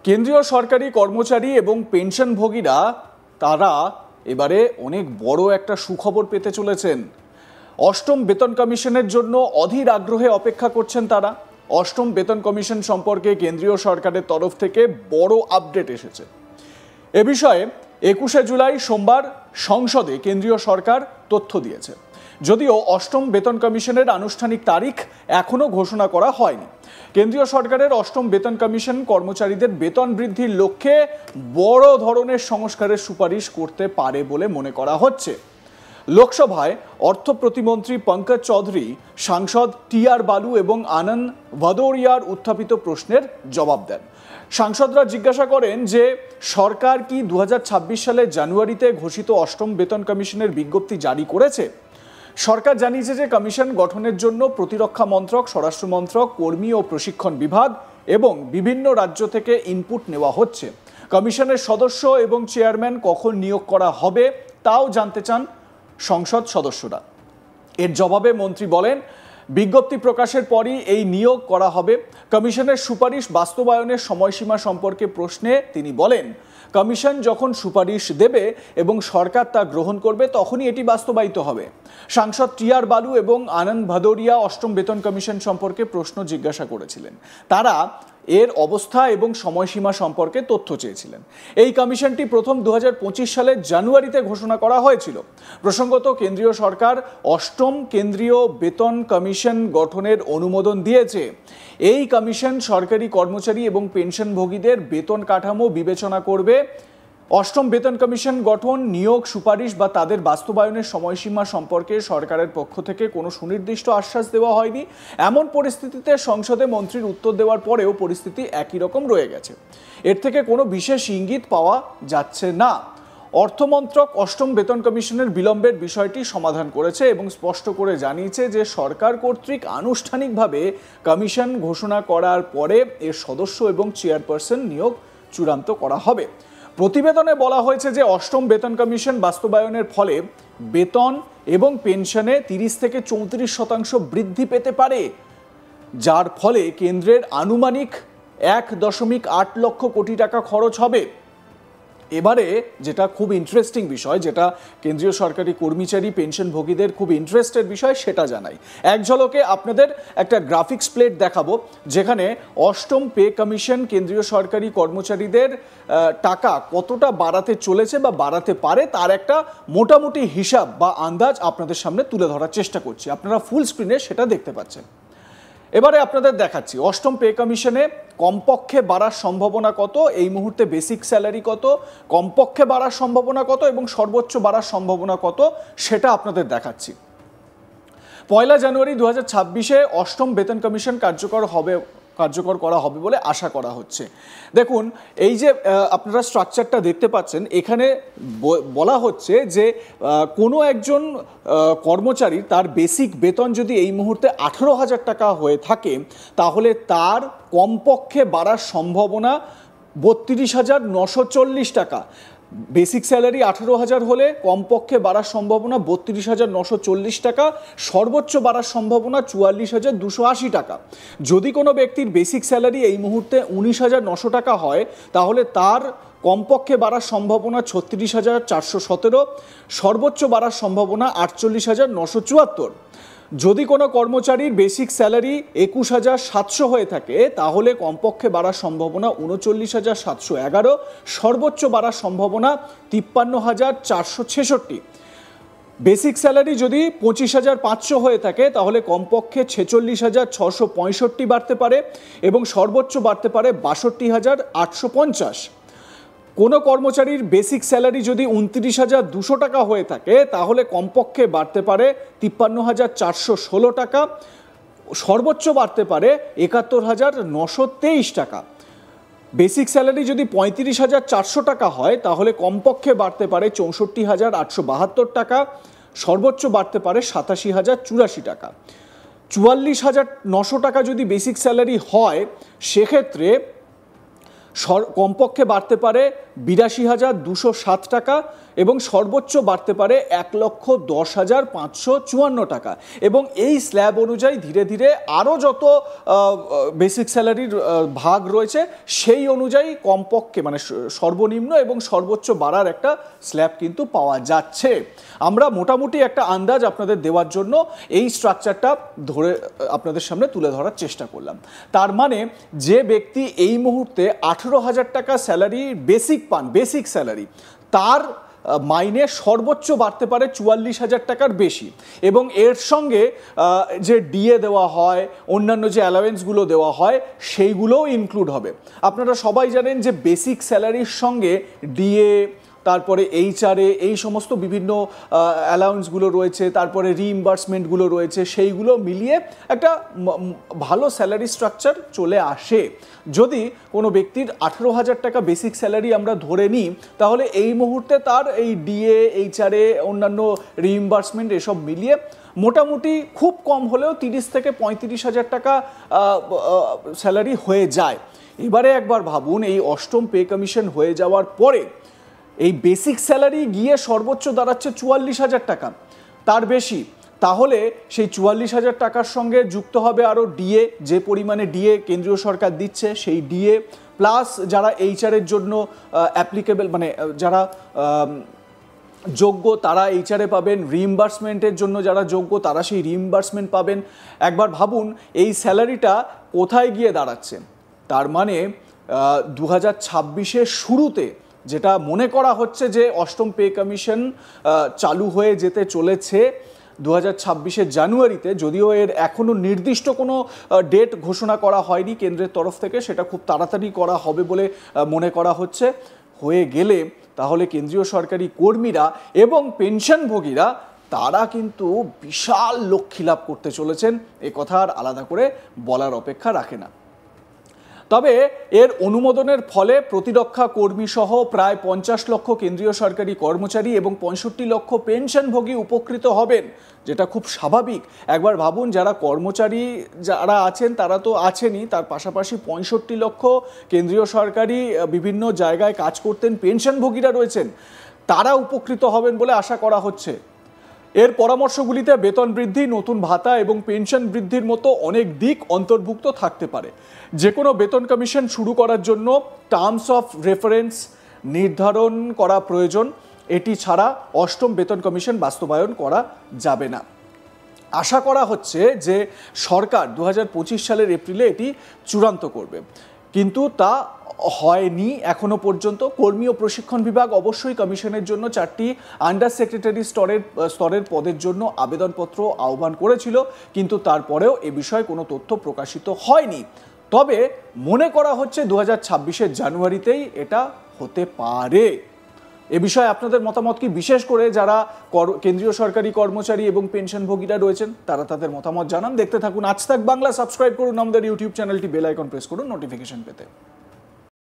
কেন্দ্রীয় সরকারি কর্মচারী এবং পেনশনভোগীরা তারা এবারে অনেক বড় একটা সুখবর পেতে চলেছেন। অষ্টম বেতন কমিশনের জন্য অধীর আগ্রহে অপেক্ষা করছেন তারা। অষ্টম বেতন কমিশন সম্পর্কে কেন্দ্রীয় সরকারের তরফ থেকে বড় আপডেট এসেছে। এ বিষয়ে 21শে জুলাই সোমবার সংসদে কেন্দ্রীয় সরকার তথ্য দিয়েছে। যদিও অষ্টম বেতন কমিশনের আনুষ্ঠানিক তারিখ এখনো ঘোষণা করা হয়নি। কেন্দ্রীয় সরকারের অষ্টম বেতন কমিশন কর্মচারীদের বেতন বৃদ্ধির লক্ষ্যে বড় ধরনের সংস্কারের সুপারিশ করতে পারে বলে মনে করা হচ্ছে। লোকসভায় অর্থ প্রতিমন্ত্রী পঙ্কজ চৌধুরী সাংসদ টি.আর. বালু এবং আনন্দ ভদৌরিয়ার উত্থাপিত প্রশ্নের জবাব দেন। সাংসদরা জিজ্ঞাসা করেন যে সরকার কি 2026 সালের জানুয়ারিতে ঘোষিত অষ্টম বেতন কমিশনের বিজ্ঞপ্তি জারি করেছে। সরকার জানিয়েছে যে কমিশন গঠনের জন্য প্রতিরক্ষা মন্ত্রক, স্বরাষ্ট্র মন্ত্রক, কর্মী ও প্রশিক্ষণ বিভাগ এবং বিভিন্ন রাজ্য থেকে ইনপুট নেওয়া হচ্ছে। কমিশনের সদস্য এবং চেয়ারম্যান কখন নিয়োগ করা হবে তাও জানতে চান সংসদ সদস্যরা। এর জবাবে মন্ত্রী বলেন, বিজ্ঞপ্তি প্রকাশের পরই এই নিয়োগ করা হবে। কমিশনের সুপারিশ বাস্তবায়নের সময়সীমা সম্পর্কে প্রশ্নে তিনি বলেন, কমিশন যখন সুপারিশ দেবে এবং সরকার তা গ্রহণ করবে তখনই এটি বাস্তবায়িত হবে। সাংসদ টি.আর. বালু এবং আনন্দ ভদৌরিয়া অষ্টম বেতন কমিশন সম্পর্কে প্রশ্ন জিজ্ঞাসা করেছিলেন। তারা এর অবস্থা এবং সময়সীমা সম্পর্কে তথ্য চেয়েছিলেন। এই কমিশনটি প্রথম 2025 সালের জানুয়ারিতে ঘোষণা করা হয়েছিল। প্রসঙ্গত, কেন্দ্রীয় সরকার অষ্টম কেন্দ্রীয় বেতন কমিশন গঠনের অনুমোদন দিয়েছে। এই কমিশন সরকারি কর্মচারী এবং পেনশনভোগীদের বেতন কাঠামো বিবেচনা করবে। অষ্টম বেতন কমিশন গঠন, নিয়োগ, সুপারিশ বা তাদের বাস্তবায়নের সময়সীমা সম্পর্কে সরকারের পক্ষ থেকে কোনো সুনির্দিষ্ট আশ্বাস দেওয়া হয়নি। এমন পরিস্থিতিতে সংসদে মন্ত্রীর উত্তর দেওয়ার পরেও পরিস্থিতি একই রকম রয়ে গেছে। এর থেকে কোনো বিশেষ ইঙ্গিত পাওয়া যাচ্ছে না। অর্থমন্ত্রক অষ্টম বেতন কমিশনের বিলম্বের বিষয়টি সমাধান করেছে এবং স্পষ্ট করে জানিয়েছে যে সরকার কর্তৃক আনুষ্ঠানিকভাবে কমিশন ঘোষণা করার পরে এর সদস্য এবং চেয়ারপারসন নিয়োগ চূড়ান্ত করা হবে। প্রতিবেদনে বলা হয়েছে যে অষ্টম বেতন কমিশন বাস্তবায়নের ফলে বেতন এবং পেনশনে 30 থেকে 34% বৃদ্ধি পেতে পারে, যার ফলে কেন্দ্রের আনুমানিক 1.8 লক্ষ কোটি টাকা খরচ হবে। এবারে যেটা খুব ইন্টারেস্টিং বিষয়, যেটা কেন্দ্রীয় সরকারি কর্মচারী পেনশনভোগীদের খুব ইন্টারেস্টের বিষয়, সেটা জানাই। এক ঝলকে আপনাদের একটা গ্রাফিক্স প্লেট দেখাবো, যেখানে অষ্টম পে কমিশন কেন্দ্রীয় সরকারি কর্মচারীদের টাকা কতটা বাড়াতে চলেছে বা বাড়াতে পারে তার একটা মোটামুটি হিসাব বা আন্দাজ আপনাদের সামনে তুলে ধরার চেষ্টা করছি। আপনারা ফুল স্ক্রিনে সেটা দেখতে পাচ্ছেন। এবারে আপনাদের দেখাচ্ছি অষ্টম পে কমিশনে কমপক্ষে বাড়ার সম্ভাবনা কত, এই মুহূর্তে বেসিক স্যালারি কত, কমপক্ষে বাড়ার সম্ভাবনা কত এবং সর্বোচ্চ বাড়ার সম্ভাবনা কত সেটা আপনাদের দেখাচ্ছি। 1 জানুয়ারি 2026-এ অষ্টম বেতন কমিশন কার্যকর করা হবে বলে আশা করা হচ্ছে। দেখুন, এই যে আপনারা স্ট্রাকচারটা দেখতে পাচ্ছেন, এখানে বলা হচ্ছে যে কোনো একজন কর্মচারীর তার বেসিক বেতন যদি এই মুহূর্তে 18,000 টাকা হয়ে থাকে, তাহলে তার কমপক্ষে বাড়ার সম্ভাবনা 32,940 টাকা। বেসিক স্যালারি 18,000 হলে কমপক্ষে বাড়ার সম্ভাবনা 32,940 টাকা, সর্বোচ্চ বাড়ার সম্ভাবনা 44,280 টাকা। যদি কোনো ব্যক্তির বেসিক স্যালারি এই মুহূর্তে 19,900 টাকা হয়, তাহলে তার কমপক্ষে বাড়ার সম্ভাবনা 36,417, সর্বোচ্চ বাড়ার সম্ভাবনা 48,974। যদি কোনো কর্মচারীর বেসিক স্যালারি 21,700 হয়ে থাকে, তাহলে কমপক্ষে বাড়ার সম্ভাবনা 39,711, সর্বোচ্চ বাড়ার সম্ভাবনা 53,466। বেসিক স্যালারি যদি 25,500 হয়ে থাকে, তাহলে কমপক্ষে 46,665 বাড়তে পারে এবং সর্বোচ্চ বাড়তে পারে 62,850। কোনো কর্মচারীর বেসিক স্যালারি যদি 29,200 টাকা হয়ে থাকে, তাহলে কমপক্ষে বাড়তে পারে 53,416 টাকা, সর্বোচ্চ বাড়তে পারে 71,923 টাকা। বেসিক স্যালারি যদি 35,400 টাকা হয়, তাহলে কমপক্ষে বাড়তে পারে 64,872 টাকা, সর্বোচ্চ বাড়তে পারে 87,084 টাকা। 44,900 টাকা যদি বেসিক স্যালারি হয়, সেক্ষেত্রে কমপক্ষে বাড়তে পারে 82,207 টাকা এবং সর্বোচ্চ বাড়তে পারে 1,10,554 টাকা। এবং এই স্ল্যাব অনুযায়ী ধীরে ধীরে আরও যত বেসিক স্যালারির ভাগ রয়েছে সেই অনুযায়ী কমপক্ষে মানে সর্বনিম্ন এবং সর্বোচ্চ বাড়ার একটা স্ল্যাব কিন্তু পাওয়া যাচ্ছে। আমরা মোটামুটি একটা আন্দাজ আপনাদের দেওয়ার জন্য এই স্ট্রাকচারটা ধরে আপনাদের সামনে তুলে ধরার চেষ্টা করলাম। তার মানে যে ব্যক্তি এই মুহূর্তে 18,000 টাকা স্যালারি বেসিক স্যালারি, তার মাইনে সর্বোচ্চ বাড়তে পারে 44,000 টাকার বেশি। এবং এর সঙ্গে যে ডিএ দেওয়া হয়, অন্যান্য যে অ্যালাওয়েন্সগুলো দেওয়া হয় সেইগুলোও ইনক্লুড হবে। আপনারা সবাই জানেন যে বেসিক স্যালারির সঙ্গে ডিএ, তারপরে এইচআরএ, এই সমস্ত বিভিন্ন অ্যালাউন্সগুলো রয়েছে, তারপরে রিইম্বার্সমেন্টগুলো রয়েছে, সেইগুলো মিলিয়ে একটা ভালো স্যালারি স্ট্রাকচার চলে আসে। যদি কোনো ব্যক্তির 18,000 টাকা বেসিক স্যালারি আমরা ধরে নিই, তাহলে এই মুহূর্তে তার এই ডিএ, এইচআরএ, অন্যান্য রিইম্বার্সমেন্ট এসব মিলিয়ে মোটামুটি খুব কম হলেও 30 থেকে 35,000 টাকা স্যালারি হয়ে যায়। এবারে একবার ভাবুন, এই অষ্টম পে কমিশন হয়ে যাওয়ার পরে এই বেসিক স্যালারি গিয়ে সর্বোচ্চ দাঁড়াচ্ছে 44,000 টাকা, তার বেশি। তাহলে সেই 44,000 টাকার সঙ্গে যুক্ত হবে আরও ডিএ, যে পরিমাণে ডিএ কেন্দ্রীয় সরকার দিচ্ছে সেই ডিএ, প্লাস যারা এইচআরের জন্য অ্যাপ্লিকেবল মানে যারা যোগ্য তারা এইচআরএ পাবেন, রিইম্বার্সমেন্টের জন্য যারা যোগ্য তারা সেই রিইম্বার্সমেন্ট পাবেন। একবার ভাবুন এই স্যালারিটা কোথায় গিয়ে দাঁড়াচ্ছে। তার মানে 2026-এর শুরুতে যেটা মনে করা হচ্ছে যে অষ্টম পে কমিশন চালু হয়ে যেতে চলেছে 2026-এর জানুয়ারিতে, যদিও এর এখনও নির্দিষ্ট কোনো ডেট ঘোষণা করা হয়নি কেন্দ্রের তরফ থেকে, সেটা খুব তাড়াতাড়ি করা হবে বলে মনে করা হচ্ছে। হয়ে গেলে তাহলে কেন্দ্রীয় সরকারি কর্মীরা এবং পেনশনভোগীরা তারা কিন্তু বিশাল লক্ষ্মী লাভ করতে চলেছেন, এ কথা আর আলাদা করে বলার অপেক্ষা রাখে না। তবে এর অনুমোদনের ফলে প্রতিরক্ষা কর্মী সহ প্রায় 50 লক্ষ কেন্দ্রীয় সরকারি কর্মচারী এবং 65 লক্ষ পেনশনভোগী উপকৃত হবেন, যেটা খুব স্বাভাবিক। একবার ভাবুন, যারা কর্মচারী যারা আছেন তারা তো আছেনই, তার পাশাপাশি 65 লক্ষ কেন্দ্রীয় সরকারি বিভিন্ন জায়গায় কাজ করতেন পেনশনভোগীরা রয়েছেন, তারা উপকৃত হবেন বলে আশা করা হচ্ছে। এর পরামর্শগুলিতে বেতন বৃদ্ধি, নতুন ভাতা এবং পেনশন বৃদ্ধির মতো অনেক দিক অন্তর্ভুক্ত থাকতে পারে। যে কোনো বেতন কমিশন শুরু করার জন্য টার্মস অফ রেফারেন্স নির্ধারণ করা প্রয়োজন। এটি ছাড়া অষ্টম বেতন কমিশন বাস্তবায়ন করা যাবে না। আশা করা হচ্ছে যে সরকার 2025 সালের এপ্রিলে এটি চূড়ান্ত করবে, কিন্তু তা হয়নি এখনো পর্যন্ত। কর্মী ও প্রশিক্ষণ বিভাগ অবশ্যই কমিশনের জন্য 4টি আন্ডার সেক্রেটারি স্তরের পদের জন্য আবেদনপত্র আহ্বান করেছিল, কিন্তু তারপরেও এ বিষয়ে কোনো তথ্য প্রকাশিত হয়নি। তবে মনে করা হচ্ছে 2026-এর জানুয়ারিতেই এটা হতে পারে। এ বিষয়ে আপনাদের মতামত কি? বিশেষ করে যারা কেন্দ্রীয় সরকারি কর্মচারী এবং পেনশনভোগীরা রয়েছেন তারা তাদের মতামত জানান। দেখতে থাকুন আজ তাক বাংলা, সাবস্ক্রাইব করুন আমাদের ইউটিউব চ্যানেলটি, বেল আইকন প্রেস করুন নোটিফিকেশন পেতে।